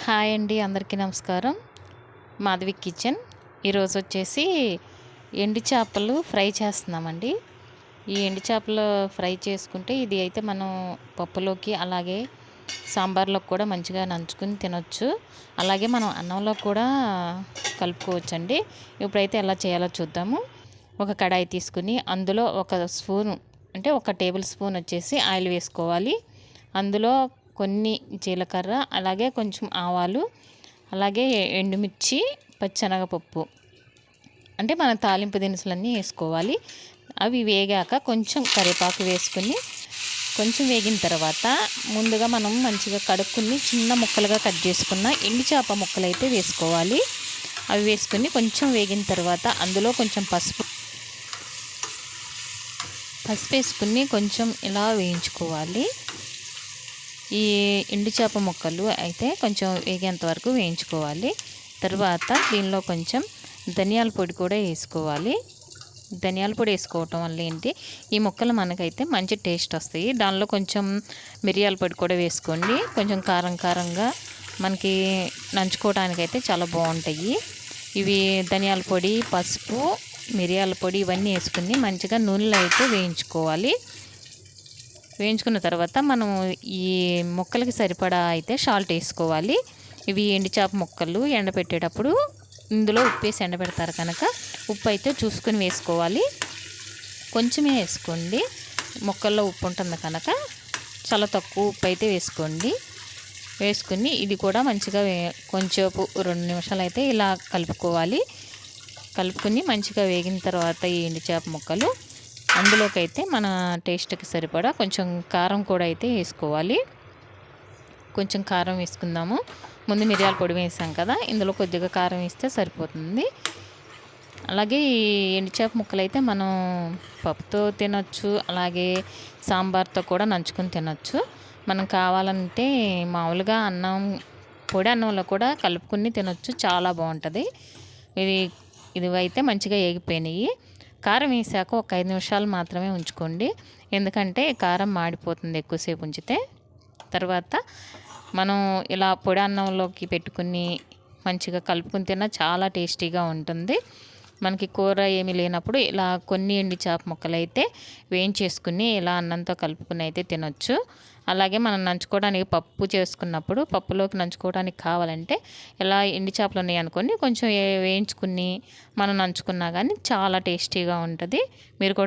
Hi అండి, అందరికీ నమస్కారం. మాధవి కిచెన్. ఈరోజు వచ్చేసి ఎండు చేపలు ఫ్రై చేస్తున్నామండి. ఈ ఎండు చేపలు ఫ్రై చేసుకుంటే ఇది అయితే మనం పప్పులోకి అలాగే సాంబార్లోకి కూడా మంచిగా నంచుకుని తినొచ్చు. అలాగే మనం అన్నంలో కూడా కలుపుకోవచ్చండి. ఇప్పుడైతే ఎలా చేయాలో చూద్దాము. ఒక కడాయి తీసుకుని అందులో ఒక స్పూను అంటే ఒక టేబుల్ స్పూన్ వచ్చేసి ఆయిల్ వేసుకోవాలి. అందులో కొన్ని జీలకర్ర, అలాగే కొంచెం ఆవాలు, అలాగే ఎండుమిర్చి, పచ్చెనగపప్పు అంటే మన తాలింపు దినుసులన్నీ వేసుకోవాలి. అవి వేగాక కొంచెం కరివేపాకు వేసుకుని కొంచెం వేగిన తర్వాత ముందుగా మనం మంచిగా కడుక్కుని చిన్న ముక్కలుగా కట్ చేసుకున్న ఎండు చేప ముక్కలు అయితే వేసుకోవాలి. అవి వేసుకుని కొంచెం వేగిన తర్వాత అందులో కొంచెం పసుపు వేసుకుని కొంచెం ఇలా వేయించుకోవాలి. ఈ ఎండు చేప ముక్కలు అయితే కొంచెం వేగేంత వరకు వేయించుకోవాలి. తర్వాత దీనిలో కొంచెం ధనియాల పొడి కూడా వేసుకోవాలి. ధనియాల పొడి వేసుకోవటం వల్ల ఏంటి, ఈ ముక్కలు మనకైతే మంచి టేస్ట్ వస్తాయి. దానిలో కొంచెం మిరియాల పొడి కూడా వేసుకోండి. కొంచెం కారం కారంగా మనకి నంచుకోవడానికి అయితే చాలా బాగుంటాయి. ఇవి ధనియాల పొడి, పసుపు, మిరియాల పొడి ఇవన్నీ వేసుకుని మంచిగా నూనెలో అయితే వేయించుకోవాలి. వేయించుకున్న తర్వాత మనం ఈ ముక్కలకి సరిపడా అయితే సాల్ట్ వేసుకోవాలి. ఇవి ఎండు చేప ముక్కలు ఎండబెట్టేటప్పుడు ఇందులో ఉప్పు వేసి ఎండబెడతారు కనుక ఉప్పు అయితే చూసుకొని వేసుకోవాలి. కొంచెమే వేసుకోండి, ముక్కల్లో ఉప్పు ఉంటుంది కనుక చాలా తక్కువ ఉప్పు అయితే వేసుకోండి. వేసుకుని ఇది కూడా మంచిగా కొంచెంసేపు 2 నిమిషాలు అయితే ఇలా కలుపుకోవాలి. కలుపుకొని మంచిగా వేగిన తర్వాత ఈ ఎండు చేప ముక్కలు అందులోకి అయితే మన టేస్ట్కి సరిపడా కొంచెం కారం కూడా అయితే వేసుకోవాలి. కొంచెం కారం వేసుకుందాము. ముందు మిరియాల పొడి వేసాం కదా, ఇందులో కొద్దిగా కారం వేస్తే సరిపోతుంది. అలాగే ఈ ఎండు చేప ముక్కలు అయితే మనం పప్పుతో తినొచ్చు, అలాగే సాంబార్తో కూడా నంచుకొని తినొచ్చు. మనం కావాలంటే మామూలుగా పొడి అన్నంలో కూడా కలుపుకొని తినొచ్చు, చాలా బాగుంటుంది. ఇది అయితే మంచిగా వేగిపోయినాయి. కారం వేసాక ఒక 5 నిమిషాలు మాత్రమే ఉంచుకోండి, ఎందుకంటే కారం మాడిపోతుంది ఎక్కువసేపు ఉంచితే. తర్వాత మనం ఇలా పొడి అన్నంలోకి పెట్టుకుని మంచిగా కలుపుకుని తిన్నా చాలా టేస్టీగా ఉంటుంది. మనకి కూర ఏమీ లేనప్పుడు ఇలా కొన్ని ఎండు చేప ముక్కలు అయితే వేయించేసుకుని ఇలా అన్నంతో కలుపుకుని అయితే తినొచ్చు. అలాగే మనం నంచుకోవడానికి పప్పు చేసుకున్నప్పుడు పప్పులోకి నంచుకోవడానికి కావాలంటే ఇలా ఎండు చేపలు ఉన్నాయి అనుకోండి, కొంచెం వేయించుకుని మనం నంచుకున్నా కానీ చాలా టేస్టీగా ఉంటుంది. మీరు కూడా